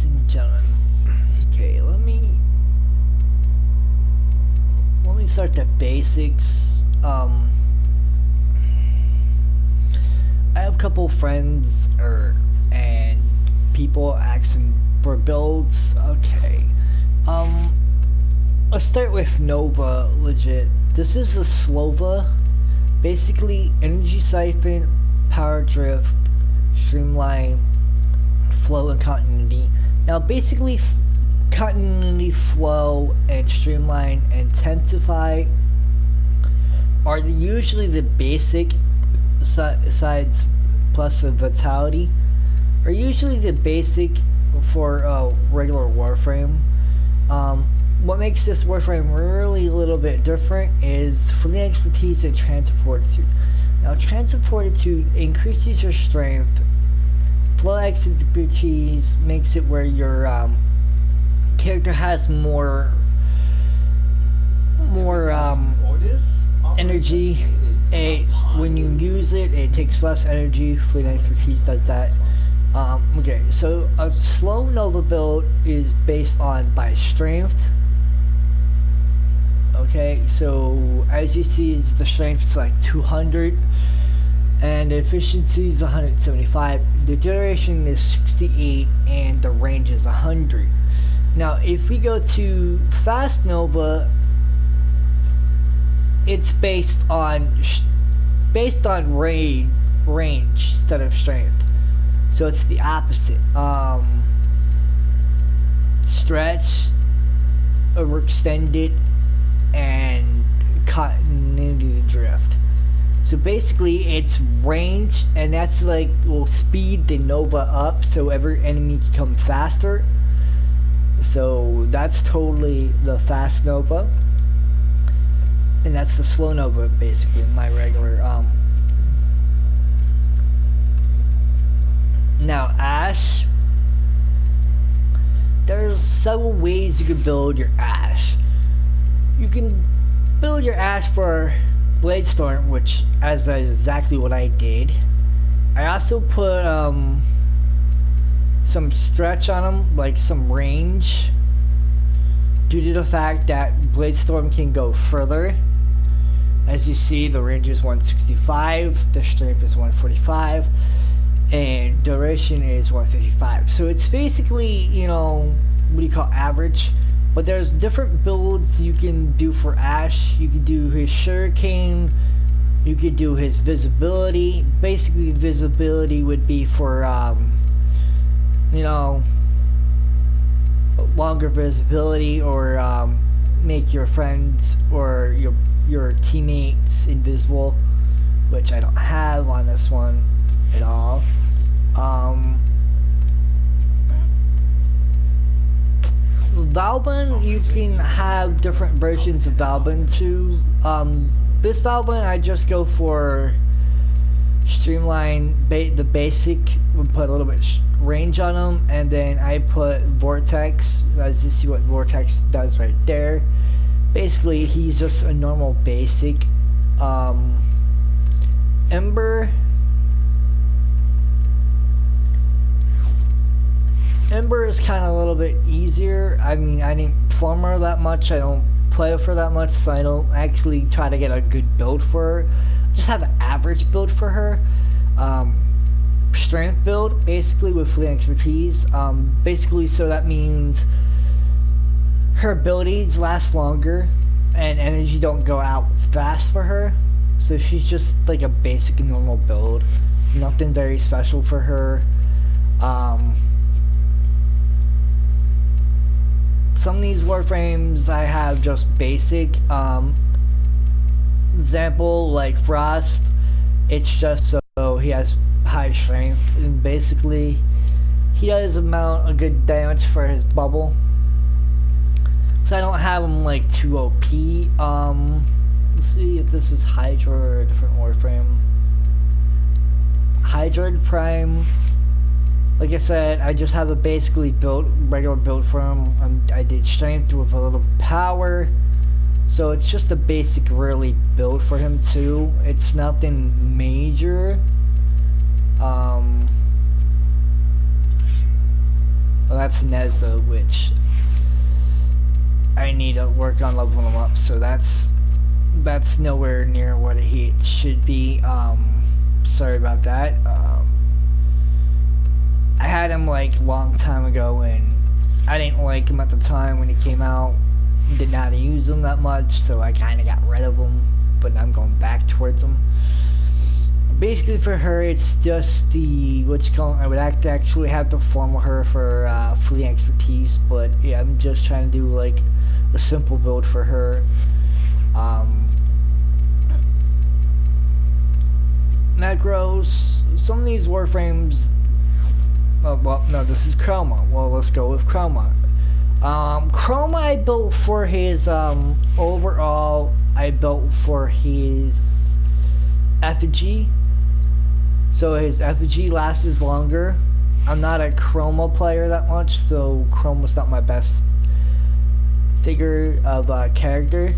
and gentlemen. Okay, let me start the basics. I have a couple friends and people asking for builds. Okay. Let's start with Nova. Legit. This is the Slova. Basically, energy siphon, power drift, streamline, flow, and continuity. Now, basically, continuity, flow, and streamline, and intensify are usually the basic sides, plus the vitality are usually the basic for regular Warframe. What makes this Warframe really a little bit different is fleet expertise and transit fortitude. Now, transit fortitude increases your strength. Flow expertise makes it where your character has more energy. When you use it, it takes less energy. Fleet expertise does that. Okay, so a slow Nova build is based on by strength. Okay, so as you see, the strength is like 200, and the efficiency is 175. The duration is 68, and the range is 100. Now, if we go to Fast Nova, it's based on range instead of strength. So it's the opposite. Stretch, overextended, and continuity drift. So basically, it's range, and that's like will speed the Nova up, so every enemy can come faster. So that's totally the Fast Nova, and that's the Slow Nova, basically my regular. Now, Ash. There's several ways you can build your Ash. You can build your Ash for Bladestorm, which is exactly what I did. I also put some stretch on them, like some range, due to the fact that Bladestorm can go further. As you see, the range is 165, the strength is 145, and duration is 155. So it's basically, you know, what do you call average? But there's different builds you can do for Ash. You can do his Shuriken, you could do his visibility. Basically, visibility would be for you know, longer visibility, or make your friends or your teammates invisible, which I don't have on this one at all. Valbin, you can have different versions of Valbin too. This Valbin, I just go for streamline, the basic, would put a little bit range on them, and then I put Vortex, as you see what Vortex does right there. Basically, he's just a normal basic. Ember is kind of a little bit easier. I mean, I didn't farm her that much, I don't play with her that much, so I don't actually try to get a good build for her. Just have an average build for her. Strength build, basically, with fleet expertise. Basically, so that means her abilities last longer and energy don't go out fast for her. So she's just like a basic normal build, nothing very special for her. Some of these Warframes I have just basic. Example, like Frost, it's just so he has high strength, and basically he does amount a good damage for his bubble. So I don't have him like too OP. Let's see if this is Hydra or a different Warframe. Hydra Prime. Like I said, I just have a basically regular build for him. I did strength with a little power. So it's just a basic really build for him too. It's nothing major. that's Nezza, which I need to work on leveling him up. So that's nowhere near what he should be. Sorry about that. I had him like a long time ago, and I didn't like him at the time when he came out. Did not use him that much, so I kind of got rid of him. But now I'm going back towards him. Basically, for her, it's just the I would actually have to farm with her for free expertise. But yeah, I'm just trying to do like a simple build for her. Necros. Some of these Warframes. Well, no, this is Chroma. Well, let's go with Chroma. Chroma I built for his, overall, I built for his effigy. So his effigy lasts longer. I'm not a Chroma player that much, so Chroma's not my best figure of character.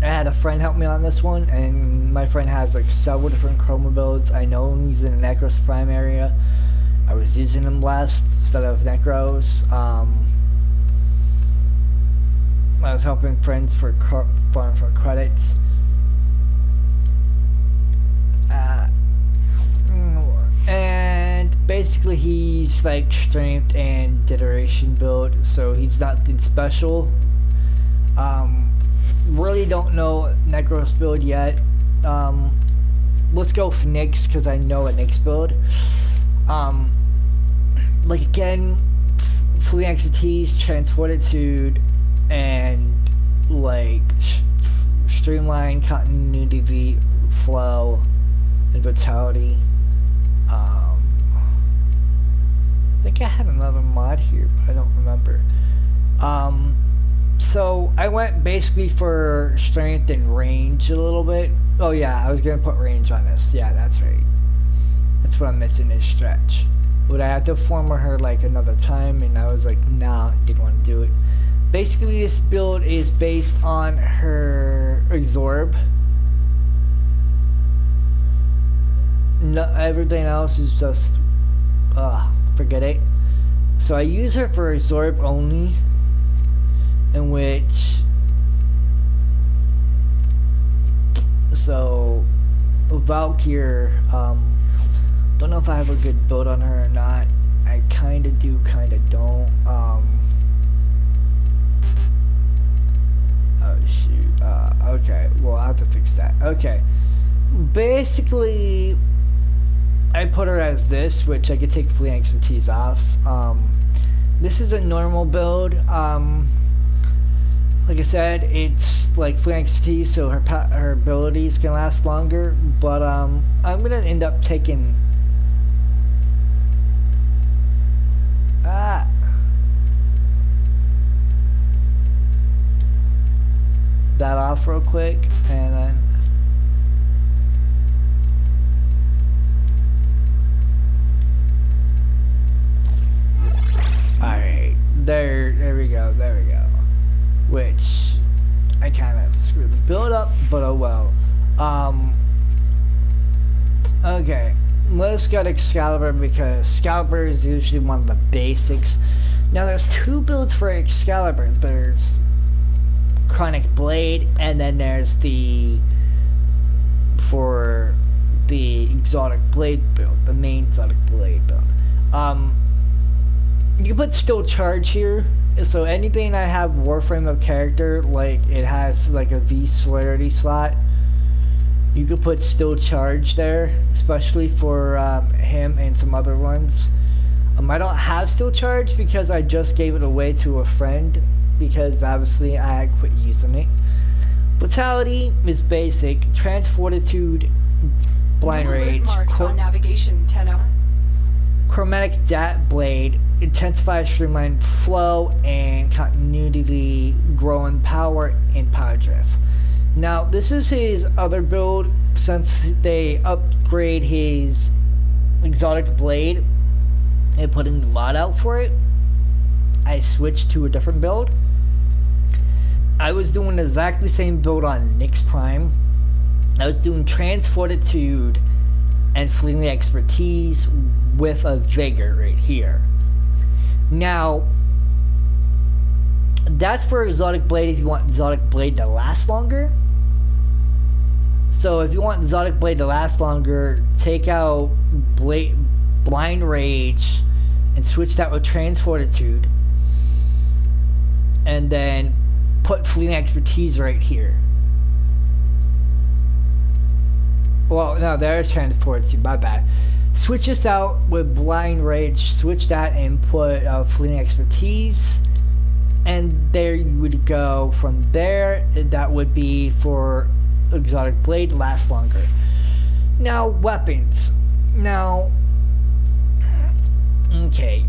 I had a friend help me on this one, and my friend has like several different Chroma builds. I know he's in the Necros Prime area. I was using him last instead of Necros. I was helping friends for credits. And basically he's like strength and deterioration build, so he's nothing special. Really don't know Necros build yet. Let's go for Nyx, because I know a Nyx build. Like again, fully expertise, transfortitude, and like streamline, continuity, flow, and vitality. I think I had another mod here, but I don't remember. So I went basically for strength and range a little bit. Oh yeah, I was gonna put range on this. Yeah, that's right. That's what I'm missing is stretch. Would I have to farm her like another time? And I was like, nah, didn't want to do it. Basically, this build is based on her absorb. No, everything else is just, forget it. So I use her for absorb only, in which, so Valkyr, don't know if I have a good build on her or not. I kinda do, kinda don't. Oh shoot, okay, well I'll have to fix that. Okay, basically I put her as this, which I could take fleet expertise off. This is a normal build. Like I said, it's like fleet expertise, so her abilities can last longer. But I'm gonna end up taking that off real quick, and then alright, there we go, which I kind of screwed the build up, but oh well. Okay, let's get Excalibur, because Excalibur is usually one of the basics. Now there's two builds for Excalibur. There's Chronic Blade, and then there's the exotic blade build, the main exotic blade build. You can put still charge here, so anything I have Warframe of character, like it has like a V celerity slot, you could put still charge there, especially for him and some other ones. I don't have still charge because I just gave it away to a friend, because obviously I had quit using it. Vitality is basic. Transfortitude, blind rage, navigation 10 hours. Chromatic Dat Blade, intensifies streamline flow and continuity, growing power and power drift. Now this is his other build. Since they upgrade his exotic blade and putting the mod out for it, I switched to a different build. I was doing exactly the same build on Nyx Prime. I was doing Transfortitude and fleeting expertise with a vigor right here. Now, that's for exotic blade if you want exotic blade to last longer. So if you want exotic blade to last longer, take out blind rage and switch that with transfortitude, and then put fleeting expertise right here. Well, no, there's transfortitude, my bad. Switch this out with blind rage, switch that and put fleeting expertise, and there you would go. From there, that would be for exotic blade to last longer. Now, weapons. Now, okay,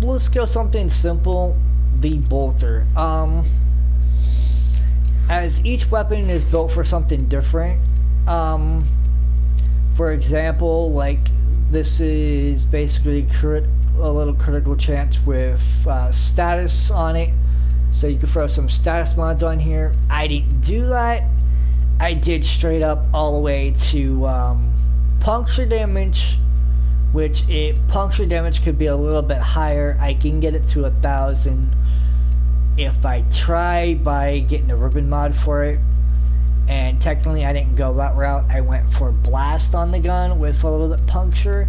let's go something simple. The bolter. As each weapon is built for something different. For example, like this is basically a little critical chance with status on it, so you can throw some status mods on here. I didn't do that. I did straight up all the way to puncture damage, which puncture damage could be a little bit higher. I can get it to 1,000 if I try by getting a ribbon mod for it. And technically I didn't go that route. I went for blast on the gun with a little bit puncture.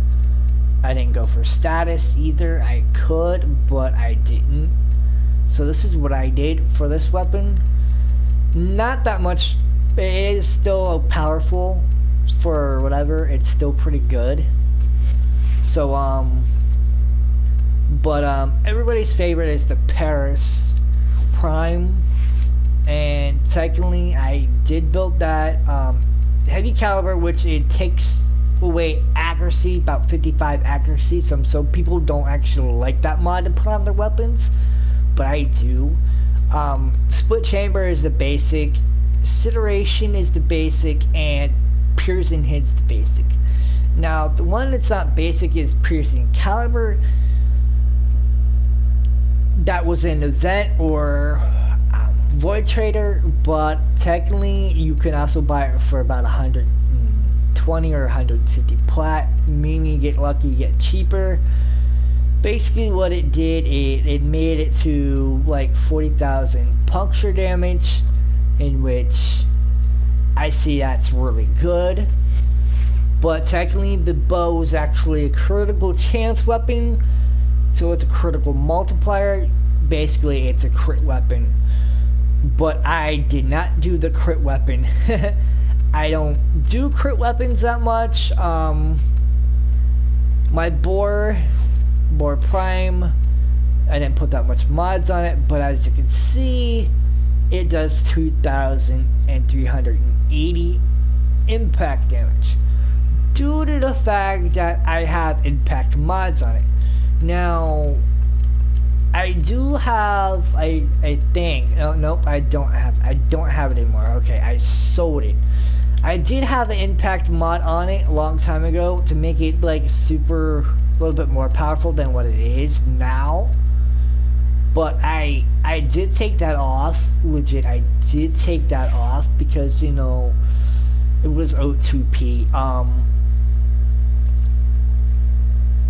I didn't go for status either. I could, but I didn't. So this is what I did for this weapon. Not that much. It is still powerful for whatever. It's still pretty good. So everybody's favorite is the Paris Prime. And technically I did build that heavy caliber, which it takes away accuracy, about 55 accuracy. Some people don't actually like that mod to put on their weapons, but I do. Split chamber is the basic, Cideration is the basic, and piercing hit's the basic. Now the one that's not basic is piercing caliber. That was an event or Void Trader, but technically you can also buy it for about 120 or 150 plat, meaning you get lucky, you get cheaper. Basically what it did, it made it to like 40,000 puncture damage, in which I see that's really good. But technically the bow is actually a critical chance weapon, so it's a critical multiplier. Basically it's a crit weapon. But I did not do the crit weapon. I don't do crit weapons that much. My Boar Prime, I didn't put that much mods on it, but as you can see, it does 2,380 impact damage due to the fact that I have impact mods on it. Now, I do have, I think, nope, I don't have it anymore. Okay, I sold it. I did have an impact mod on it a long time ago to make it like a little bit more powerful than what it is now. But I did take that off, legit, I did take that off because, you know, it was O2P.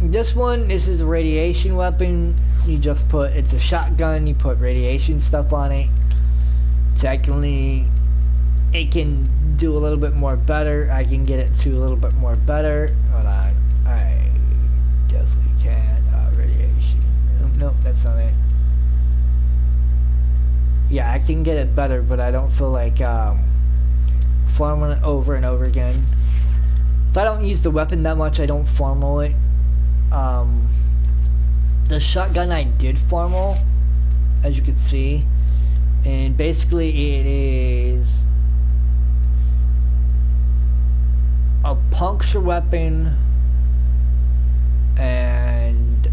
This is a radiation weapon. You just put, it's a shotgun, you put radiation stuff on it. Technically, it can do a little bit more better. I can get it to a little bit more better. Hold on, I definitely can. Radiation, nope, that's not it. Yeah, I can get it better, but I don't feel like farming it over and over again. If I don't use the weapon that much, I don't farmal it. The shotgun I did farmal, as you can see, and basically it is a puncture weapon and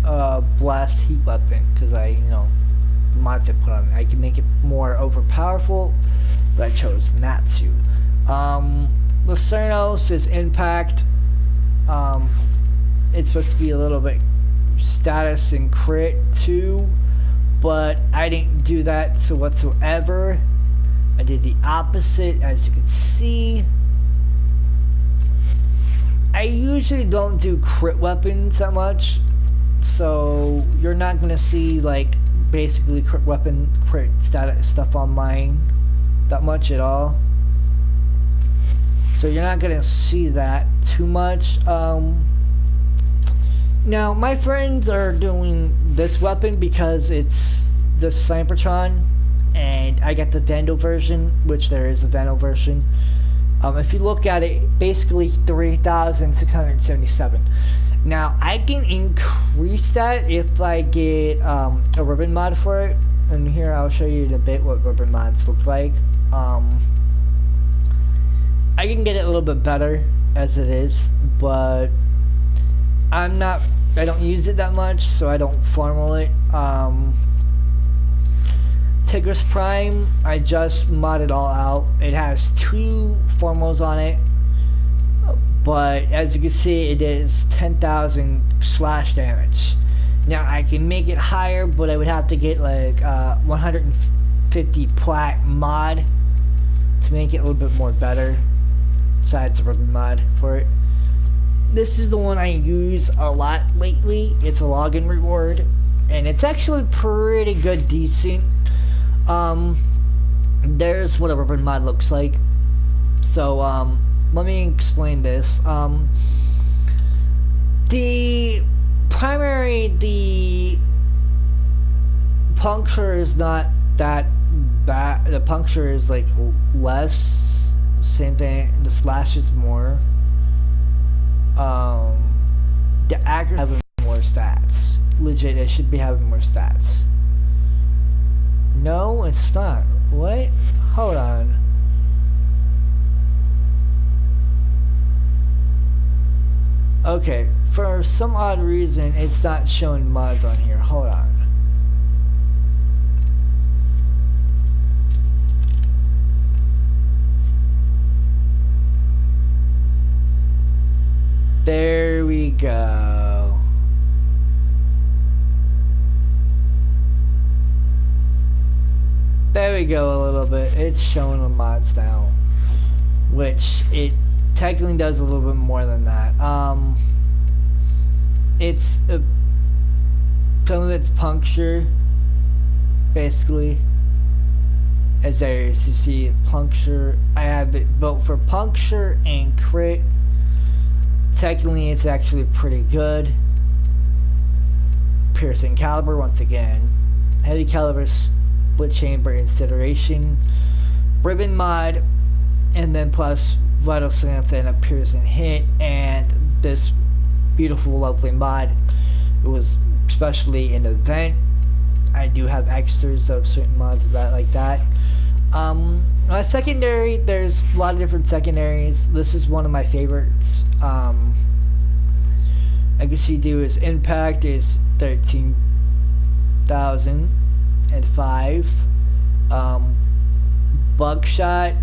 a blast heat weapon, because I, you know, mods I put on it. I can make it more overpowerful, but I chose not to. Lucernos is impact. It's supposed to be a little bit status and crit too, but I didn't do that so whatsoever. I did the opposite, as you can see. I usually don't do crit weapons that much, so you're not gonna see like basically crit status stuff on mine that much at all. So you're not gonna see that too much. Now my friends are doing this weapon because it's the Cybertron, and I got the Vandal version, which there is a Vandal version. If you look at it, basically 3,677. Now I can increase that if I get a ribbon mod for it, and here I'll show you in a bit what ribbon mods look like. I can get it a little bit better as it is, but I don't use it that much, so I don't formal it. Tigris Prime, I just modded all out. It has 2 formals on it, but as you can see, it is 10,000 slash damage. Now I can make it higher, but I would have to get like 150 plat mod to make it a little bit more better, besides the ribbon mod for it. This is the one I use a lot lately. It's a login reward, and it's actually pretty good, decent. There's what a ribbon mod looks like. So let me explain this. The puncture is not that bad. The puncture is like less. Same thing. The slash is more. The accuracy having more stats. Legit, it should be having more stats. No, it's not. What? Hold on. Okay, for some odd reason, it's not showing mods on here. Hold on. There we go. There we go a little bit. It's showing the mods now, which it technically does a little bit more than that. It's some of it's puncture, basically. As there is, you see puncture. I have it built for puncture and crit. Technically, it's actually pretty good. Piercing caliber once again. Heavy caliber, split chamber incineration, ribbon mod, and then plus vital strength and a piercing hit, and this beautiful, lovely mod. It was especially an event. I do have extras of certain mods of that, like that. Secondary, there's a lot of different secondaries. This is one of my favorites. I guess you do is impact is 13,005. Buckshot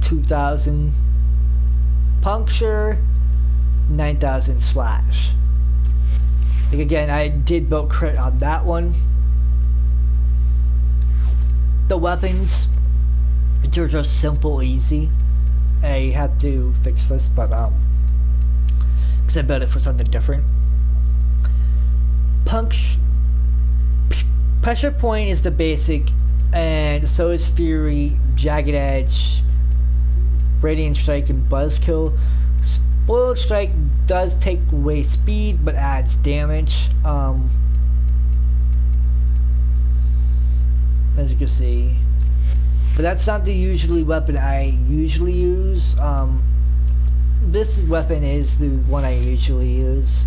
2,000. Puncture 9,000 slash. Like again, I did build crit on that one. The weapons, they're just simple, easy. I had to fix this, but because I built it for something different. Pressure point is the basic, and so is Fury, Jagged Edge, Radiant Strike, and Buzzkill. Spoiled Strike does take away speed, but adds damage. As you can see, but that's not the usually weapon I usually use. This weapon is the one I usually use,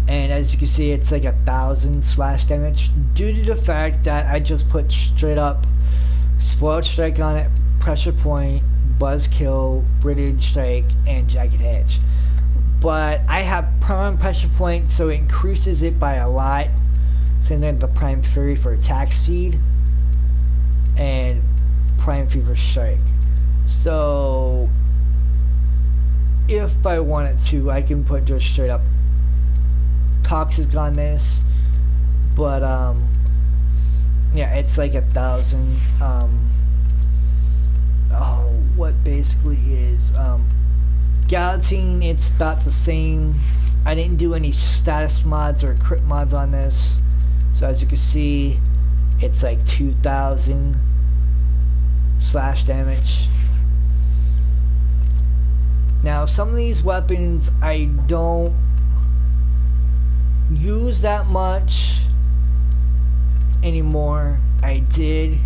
and as you can see, it's like 1,000 slash damage due to the fact that I just put straight up Spoiled Strike on it, Pressure Point, Buzzkill, Radiant Strike, and Jagged Edge. But I have Prime Pressure Point, so it increases it by a lot. Same thing with the Prime Fury for attack speed, and Prime Fever Strike. So if I wanted to, I can put just straight up Toxic on this, But yeah, it's like 1,000. Oh, what basically is Guillotine, it's about the same. I didn't do any status mods or crit mods on this, so as you can see, it's like 2,000 slash damage. Now some of these weapons I don't use that much anymore. I did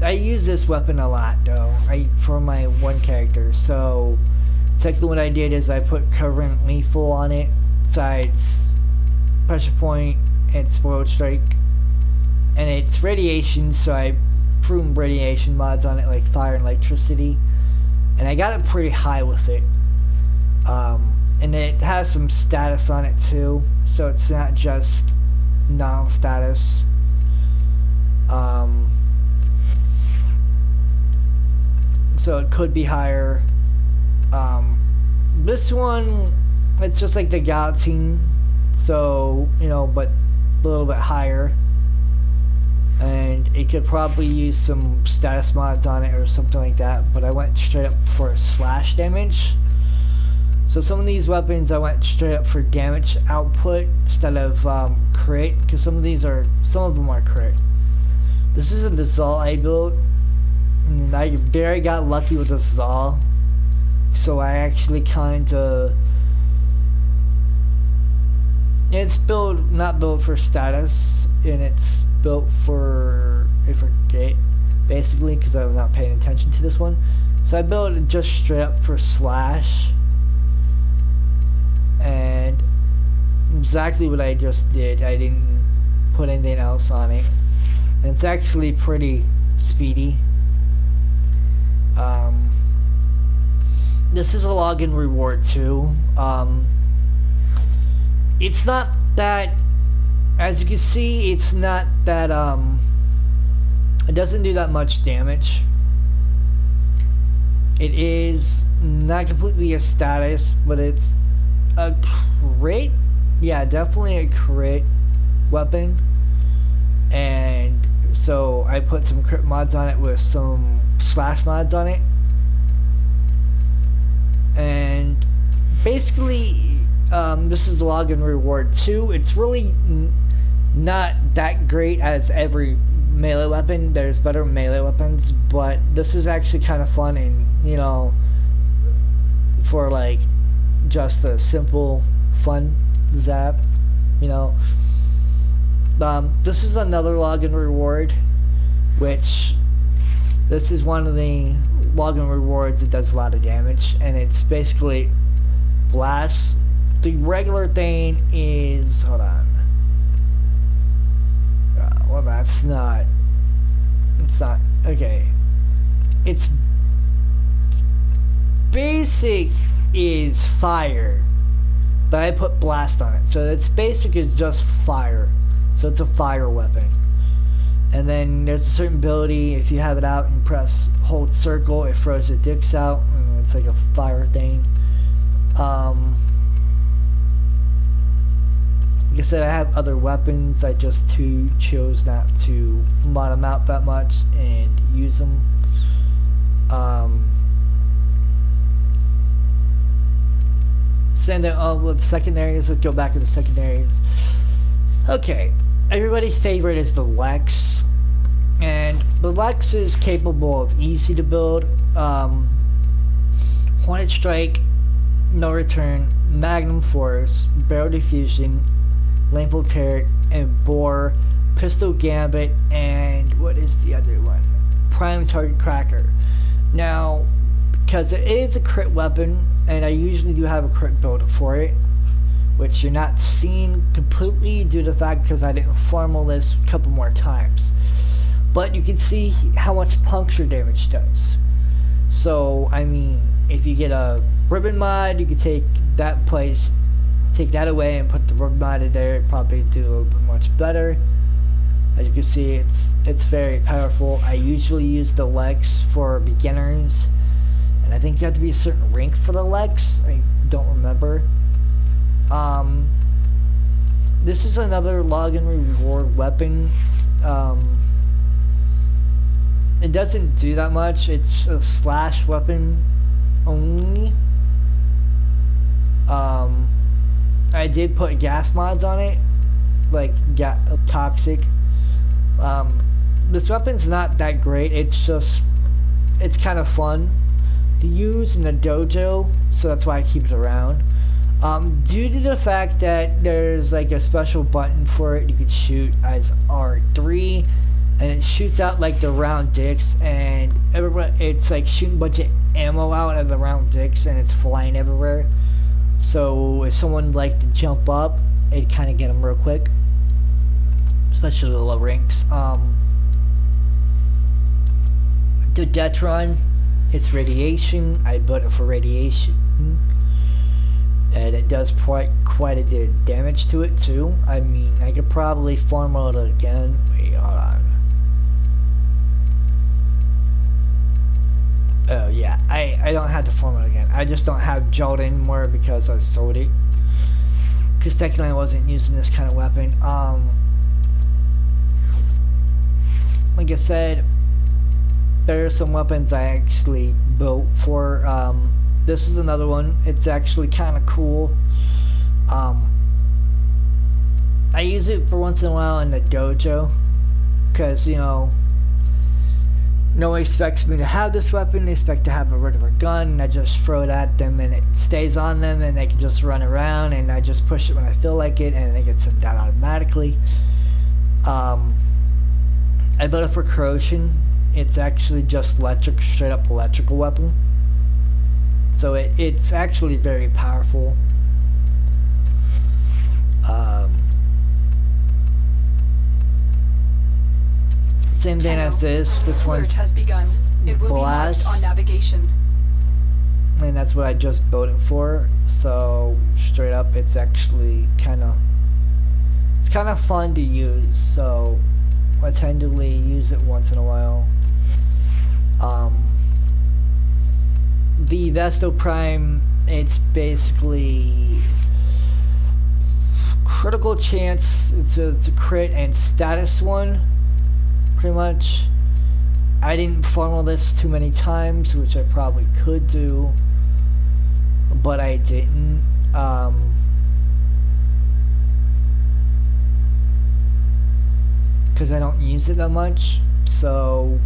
I use this weapon a lot though, for my one character. So technically what I did is I put current lethal on it, besides pressure point and spoiled strike, and it's radiation, so I threw radiation mods on it like fire and electricity, and I got it pretty high with it. And it has some status on it too, so it's not just non-status. So it could be higher. This one, it's just like the Guillotine, so, you know, but a little bit higher. And it could probably use some status mods on it or something like that, but I went straight up for slash damage. So some of these weapons I went straight up for damage output instead of crit, because some of them are crit. This is a Zal I built, and I very got lucky with the Zal, so I actually kinda, it's not built for status, and it's built for, I forget, basically, because I'm not paying attention to this one. So I built it just straight up for slash, and exactly what I just did. I didn't put anything else on it, and it's actually pretty speedy. This is a login reward too. It's not that, as you can see, it's not that it doesn't do that much damage. It is not completely a status, but it's a crit. Yeah, definitely a crit weapon. And so I put some crit mods on it with some slash mods on it, and basically this is the login reward too. It's really not that great as every melee weapon. There's better melee weapons, but this is actually kind of fun, and you know, for like just a simple fun zap, you know. This is another login reward, which this is one of the login rewards that does a lot of damage, and it's basically blast. The regular thing is, hold on, well that's not, it's not, okay, it's basic is fire, but I put blast on it, so its basic is just fire. So it's a fire weapon. And then there's a certain ability, if you have it out and hold circle, it throws the dicks out, and it's like a fire thing. Like I said, I have other weapons, I just chose not to mod them out that much and use them. With secondaries, let's go back to the secondaries. Okay, everybody's favorite is the Lex, and the Lex is capable of easy to build, Hornet Strike, No Return, Magnum Force, Barrel Diffusion, Lample Turret, and Bore, Pistol Gambit, and what is the other one? Prime Target Cracker. Now, because it is a crit weapon, and I usually do have a crit build for it, which you're not seeing completely due to the fact because I didn't formal this a couple more times. But you can see how much puncture damage does. So, I mean, if you get a ribbon mod, you can take that away and put the ribbon mod in there, it'd probably do a little bit much better. As you can see, it's very powerful. I usually use the Lex for beginners, and I think you have to be a certain rank for the Lex. I don't remember. This is another login reward weapon. It doesn't do that much. It's a slash weapon only. I did put gas mods on it, like toxic. This weapon's not that great. It's kind of fun to use in a dojo, so that's why I keep it around. Due to the fact that there's like a special button for it, you can shoot as R3, and it shoots out like the round dicks, and it's like shooting a bunch of ammo out of the round dicks, and it's flying everywhere. So if someone like to jump up, it kind of get them real quick, especially the low ranks. The death run, it's radiation. I built it for radiation, and it does quite a bit of damage to it too. I mean, I could probably farm mode it again. Wait, hold on. Oh yeah, I don't have to farm it again. I just don't have gelled anymore because I sold it. Because technically I wasn't using this kind of weapon. Like I said, there are some weapons I actually built for. This is another one. It's actually kind of cool. I use it for once in a while in the dojo, because, you know, no one expects me to have this weapon. They expect to have a regular gun, and I just throw it at them, and it stays on them, and they can just run around, and I just push it when I feel like it, and it gets sent down automatically. I built it for corrosion. It's actually just straight up electrical weapon. So it's actually very powerful. Same thing as this. This one has begun. It will be marked on navigation. And that's what I just built it for. So straight up, it's actually kind of fun to use. So I tend to use it once in a while. The Vesto Prime, it's basically critical chance. It's a crit and status one, pretty much. I didn't funnel this too many times, which I probably could do, but I didn't. Because I don't use it that much, so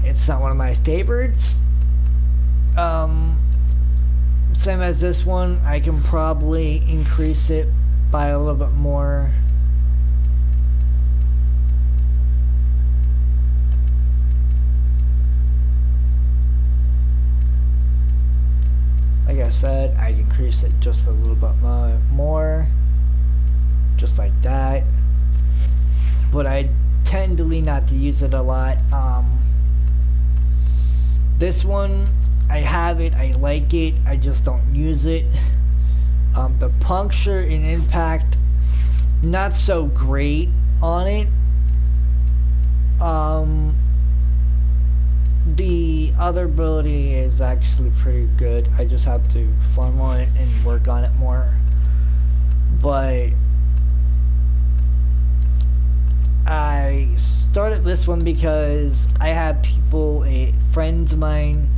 it's not one of my favorites. Same as this one, I can probably increase it by a little bit more. Like I said, I can increase it just a little bit more, just like that. But I tend to not to use it a lot. This one, I have it, I like it, I just don't use it. The puncture and impact, not so great on it. The other ability is actually pretty good. I just have to farm on it and work on it more. But I started this one because I had friends of mine,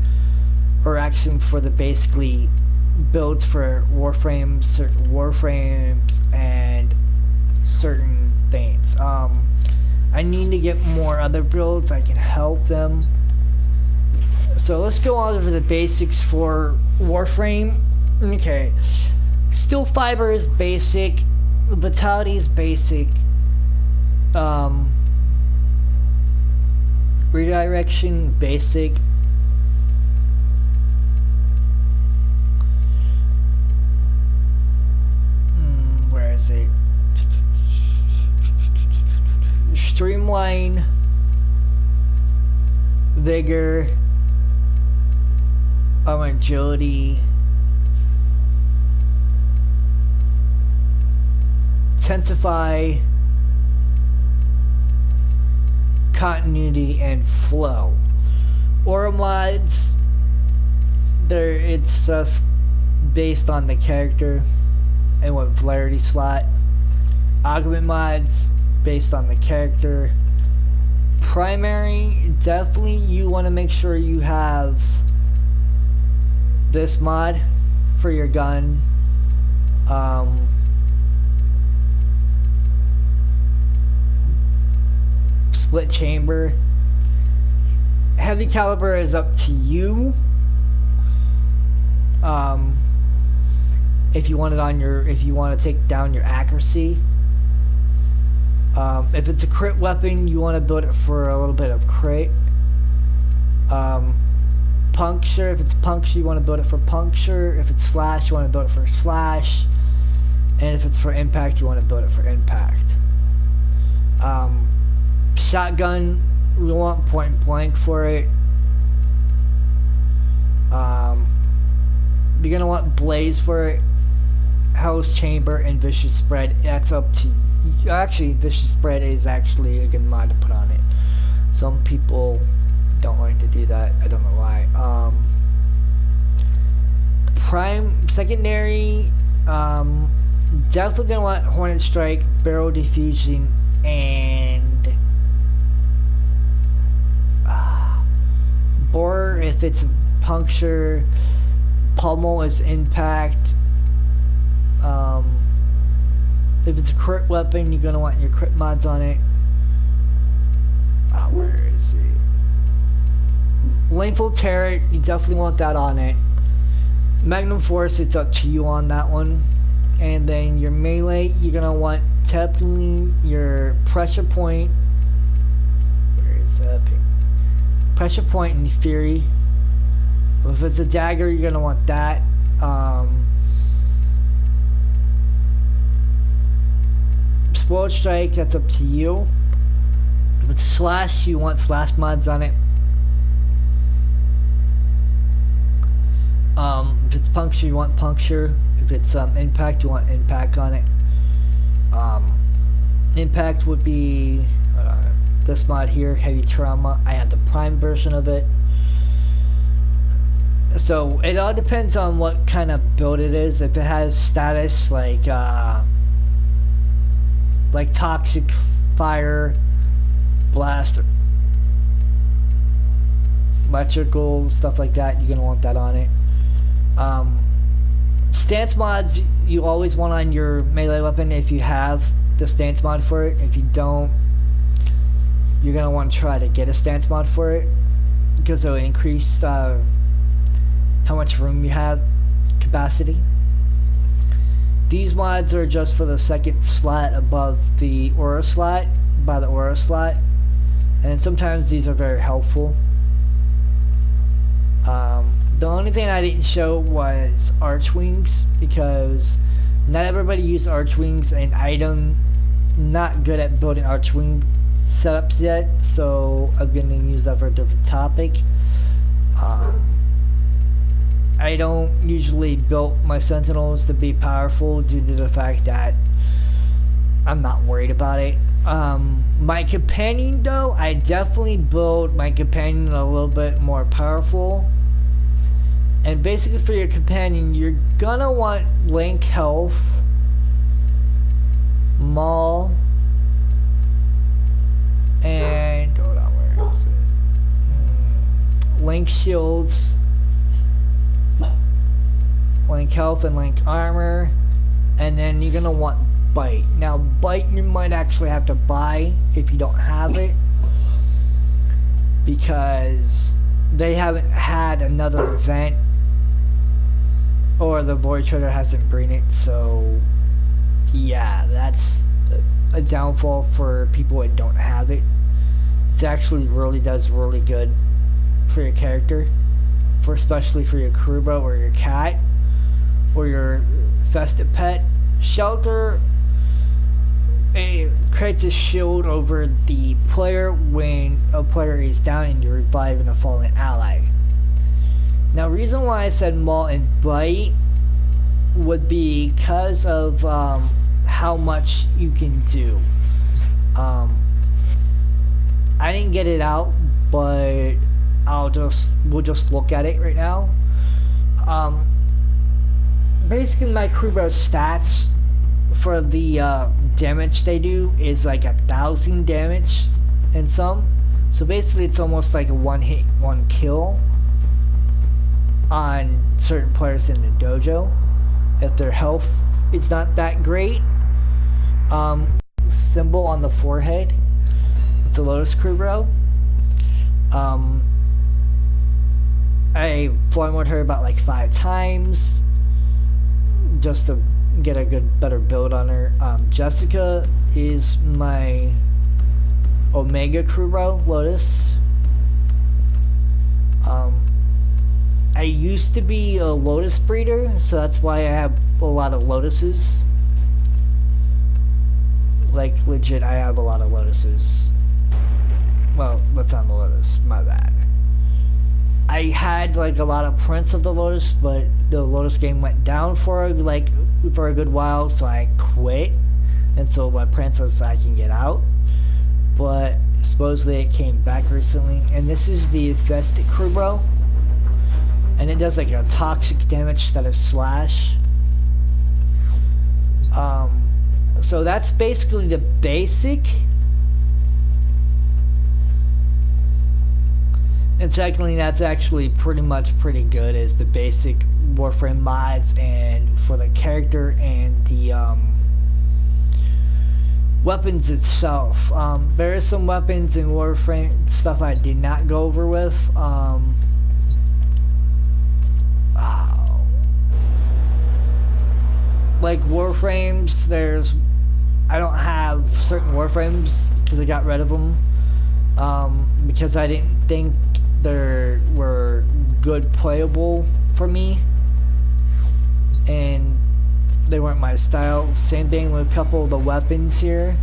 are asking for the basically builds for warframes, certain warframes, and certain things. I need to get more other builds. I can help them. So let's go on over the basics for Warframe. Okay, steel fiber is basic, vitality is basic. Redirection, basic. Where is it? Streamline, vigor, agility, intensify, continuity, and flow. Aura mods, it's just based on the character. and what polarity slot. Augment mods based on the character. Primary, definitely you want to make sure you have this mod for your gun. Split chamber. Heavy caliber is up to you. If you want it on your, if you want to take down your accuracy. If it's a crit weapon, you want to build it for a little bit of crit. Puncture, if it's puncture, you want to build it for puncture. If it's slash, you want to build it for slash. And if it's for impact, you want to build it for impact. Shotgun, we want point blank for it. You're gonna want blaze for it. Hell's chamber and vicious spread. That's up to you. Actually, vicious spread is actually a good mod to put on it. Some people don't like to do that. I don't know why. Prime secondary. Definitely gonna want hornet strike, barrel diffusion, and bore if it's puncture. Pummel is impact. If it's a crit weapon, you're gonna want your crit mods on it. Where is it? Lengthful turret, you definitely want that on it. Magnum force, it's up to you on that one. And then your melee, you're gonna want definitely your pressure point. Where is that? Pressure point and fury. If it's a dagger, you're gonna want that. Spoiled strike, that's up to you. If it's slash, you want slash mods on it. If it's puncture, you want puncture. If it's impact, you want impact on it. Impact would be this mod here, heavy trauma. I have the prime version of it. So it all depends on what kind of build it is. If it has status like toxic fire, blast, electrical, stuff like that, you're gonna want that on it. Stance mods you always want on your melee weapon if you have the stance mod for it. If you don't, you're gonna want to try to get a stance mod for it because it'll increase how much room you have, capacity. These mods are just for the second slot above the aura slot, by the aura slot, and sometimes these are very helpful. The only thing I didn't show was arch wings because not everybody uses arch wings, and I'm not good at building arch wing setups yet, so I'm gonna use that for a different topic. I don't usually build my sentinels to be powerful due to the fact that I'm not worried about it. My companion though, I definitely build my companion a little bit more powerful. And basically for your companion, you're gonna want Link health, Maul, and hold on, where is it? Link shields, Link health, and Link armor, and then you're gonna want bite. Now bite you might actually have to buy if you don't have it, because they haven't had another event, or the Void Trader hasn't bring it, so yeah, that's a downfall for people that don't have it. It actually really does really good for your character, especially for your Kuruba or your cat or your festive pet. Shelter, it creates a shield over the player when a player is down and you're reviving a fallen ally. Now, reason why I said Maul and Bite would be because of how much you can do. I didn't get it out, but we'll just look at it right now. basically my Creepo stats for the damage they do is like 1,000 damage and some. So basically it's almost like a one hit, one kill on certain players in the dojo if their health is not that great. Symbol on the forehead, it's a Lotus Creepo. I formed with her about like 5 times just to get a better build on her. Jessica is my Omega Creepo Lotus. I used to be a Lotus breeder, so that's why I have a lot of Lotuses. Like, legit, I have a lot of Lotuses. Well, that's not the Lotus, my bad. I had like a lot of prints of the Lotus, but the Lotus game went down for a good while, so I quit until my prints so I can get out. But supposedly it came back recently, and this is the Infested Creepo, and it does like a toxic damage instead of slash. So that's basically the basic. And secondly, that's actually pretty good as the basic Warframe mods and for the character and the weapons itself. There is some weapons in Warframe stuff I did not go over with. Like Warframes, I don't have certain Warframes because I got rid of them because I didn't think they were good playable for me and they weren't my style. Same thing with a couple of the weapons here,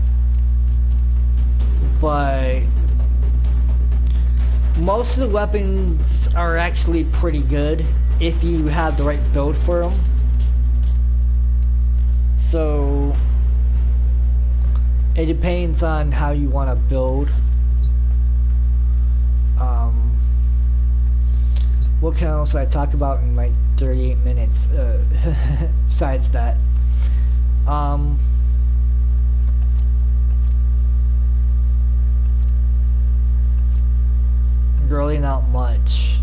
but most of the weapons are actually pretty good if you have the right build for them. So it depends on how you want to build. What can else I talk about in like 38 minutes besides that? Really not much.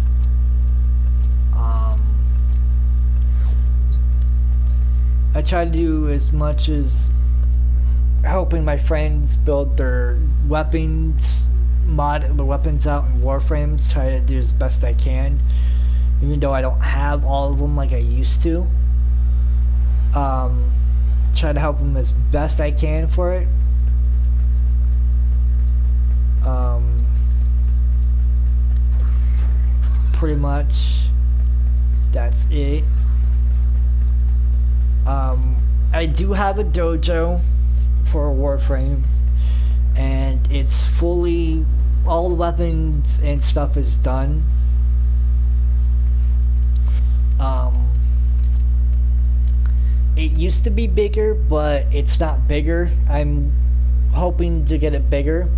I try to do as much as helping my friends build their weapons, mod the weapons out in Warframes, try to do as best I can, even though I don't have all of them like I used to. Try to help them as best I can for it. Pretty much that's it. I do have a dojo for Warframe, and it's fully, all the weapons and stuff is done. It used to be bigger, but it's not bigger. I'm hoping to get it bigger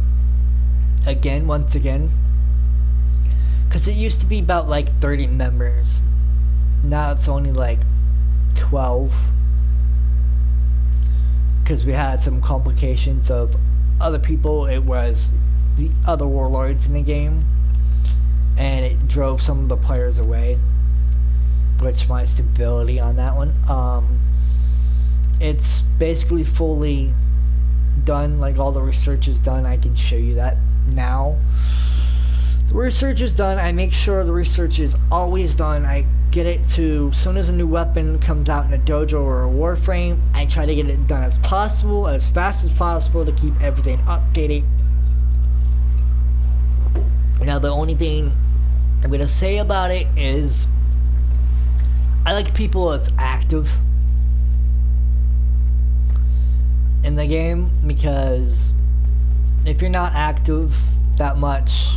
again, once again, because it used to be about like 30 members. Now it's only like 12, because we had some complications of other people. It was the other warlords in the game, and it drove some of the players away, which my stability on that one. It's basically fully done, like all the research is done. I can show you that now. The research is done. I make sure the research is always done. I get it to, as soon as a new weapon comes out in a dojo or a Warframe, I try to get it done as possible, as fast as possible, to keep everything updated. Now the only thing I'm gonna say about it is I like people that's active in the game, because if you're not active that much,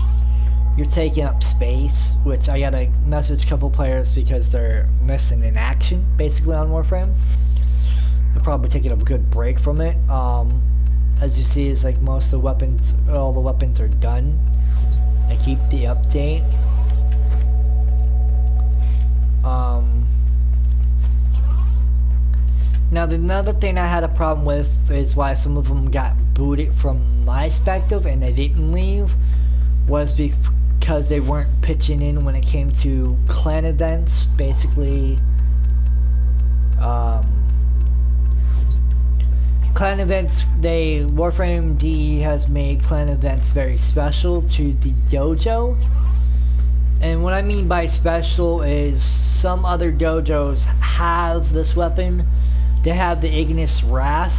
you're taking up space, which I gotta message a couple players because they're missing in action basically on Warframe. They're probably taking a good break from it. As you see, it's like most of the weapons, all the weapons are done. I keep the update. Now, another thing I had a problem with is why some of them got booted from my perspective and they didn't leave was because they weren't pitching in when it came to clan events. Basically, clan events, Warframe D has made clan events very special to the dojo. And what I mean by special is some other dojos have this weapon. They have the Ignis Wrath.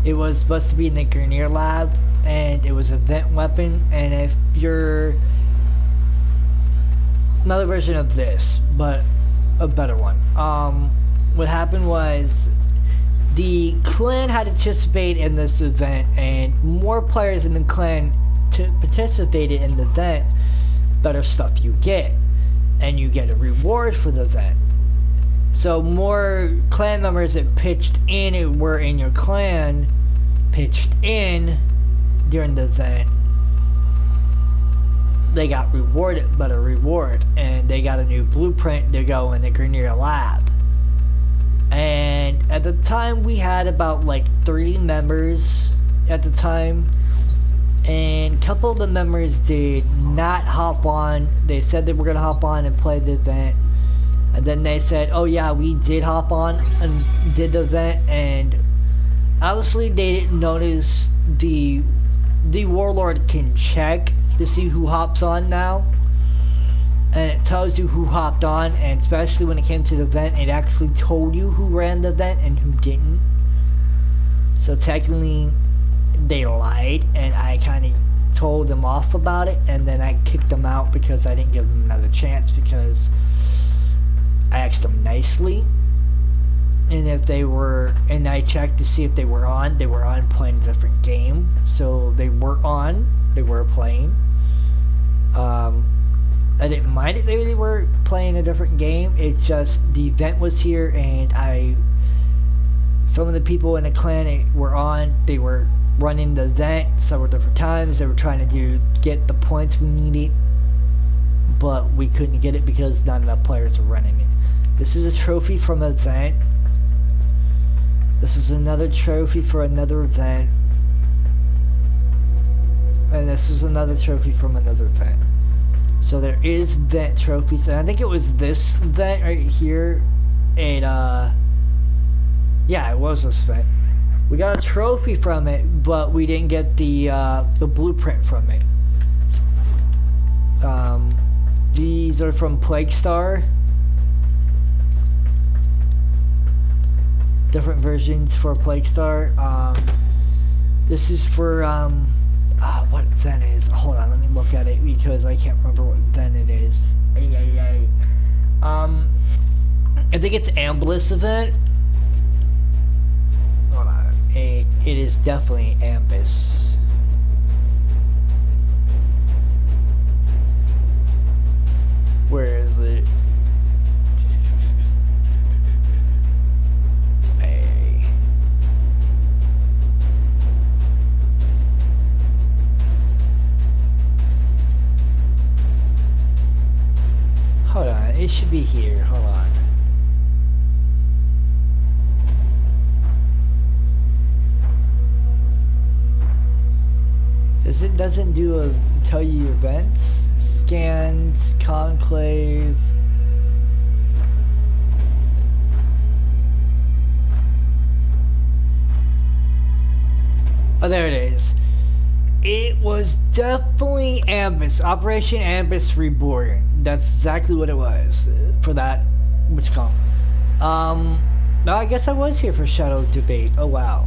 It was supposed to be in the Grenier Lab, and it was a vent weapon. And if you're another version of this, but a better one. What happened was the clan had to participate in this event, and more players in the clan participated in the event, better stuff you get, and you get a reward for the event. So more clan members that pitched in and were in your clan pitched in during the event. They got rewarded, but a reward, and they got a new blueprint to go in the Grenier Lab. And at the time we had about like 30 members at the time, and a couple of the members did not hop on. They said they were gonna hop on and play the event, and then they said, oh yeah, we did hop on and did the event, and obviously they didn't notice the warlord can check to see who hops on now, and it tells you who hopped on, and especially when it came to the event, it actually told you who ran the event and who didn't. So technically they lied, and I kind of told them off about it, and then I kicked them out because I didn't give them another chance, because I asked them nicely, and if they were, and I checked to see if they were on playing a different game. So they were on, they were playing. I didn't mind it they were playing a different game. It's just the event was here, and some of the people in the clan were on, they were running the event several different times. They were trying to get the points we needed, but we couldn't get it because not enough players were running it. This is a trophy from an event. This is another trophy for another event. And this is another trophy from another event. So there is event trophies, and I think it was this event right here. And yeah, it was this event. We got a trophy from it, but we didn't get the blueprint from it. These are from Plague Star. Different versions for Plague Star. This is for what event it is. Hold on, let me look at it because I can't remember what event it is. I think it's Ambliss event. Hold on. It is definitely Ambliss. Where is it? Hold on, it should be here. Hold on. It doesn't tell you your events, scans, conclave. Oh, there it is. It was definitely Ambliss, Operation Ambliss Reborn. That's exactly what it was for that. Which call? No, I guess I was here for Shadow Debate. Oh wow.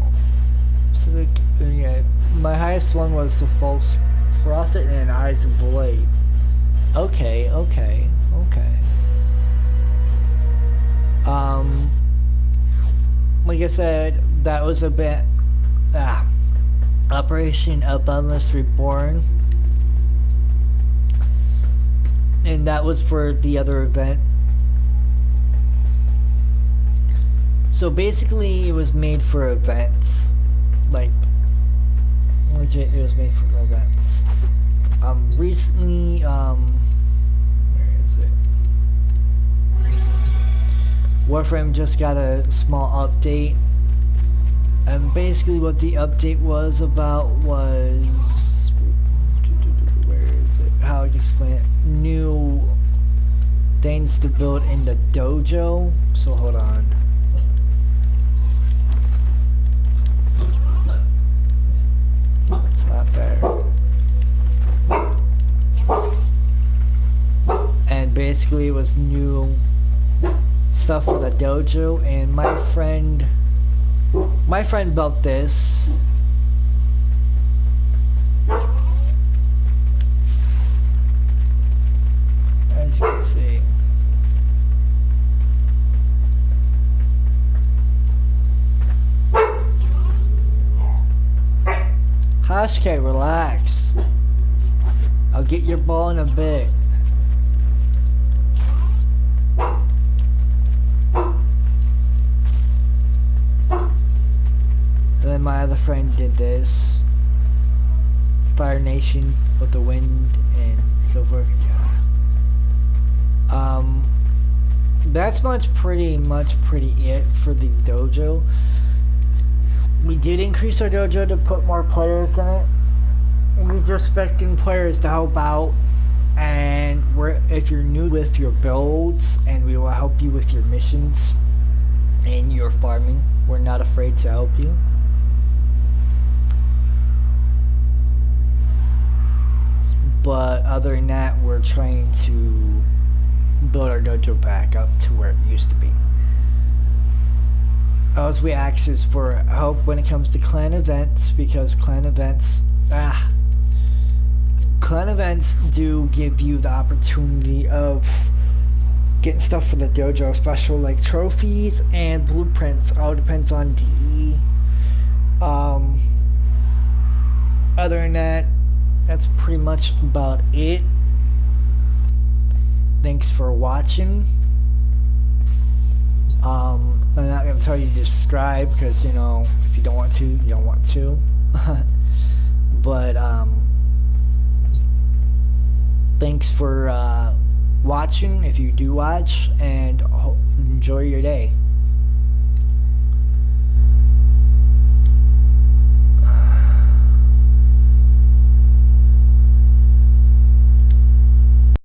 So yeah, my highest one was the False Prophet and Eyes of Blade. Okay. Like I said, that was a bit. Operation Ambliss Reborn, and that was for the other event. So basically it was made for events, like legit it was made for events. Recently, where is it? Warframe just got a small update. And basically what the update was about was... Where is it? How I can explain it? New things to build in the dojo. So hold on. It's not there. And basically it was new stuff for the dojo, and my friend built this. As you can see. Hashke, relax. I'll get your ball in a bit. And then my other friend did this. Fire Nation with the wind and so forth. Yeah. That's pretty much it for the dojo. We did increase our dojo to put more players in it. We're just expecting players to help out, and if you're new with your builds, and we will help you with your missions and your farming. We're not afraid to help you. But other than that, we're trying to build our dojo back up to where it used to be. As we ask is for help when it comes to clan events, because clan events do give you the opportunity of getting stuff for the dojo, especially like trophies and blueprints. All depends on DE. Other than that, that's pretty much about it. Thanks for watching. I'm not going to tell you to subscribe, because, you know, if you don't want to, you don't want to. But, thanks for watching, if you do watch, and enjoy your day.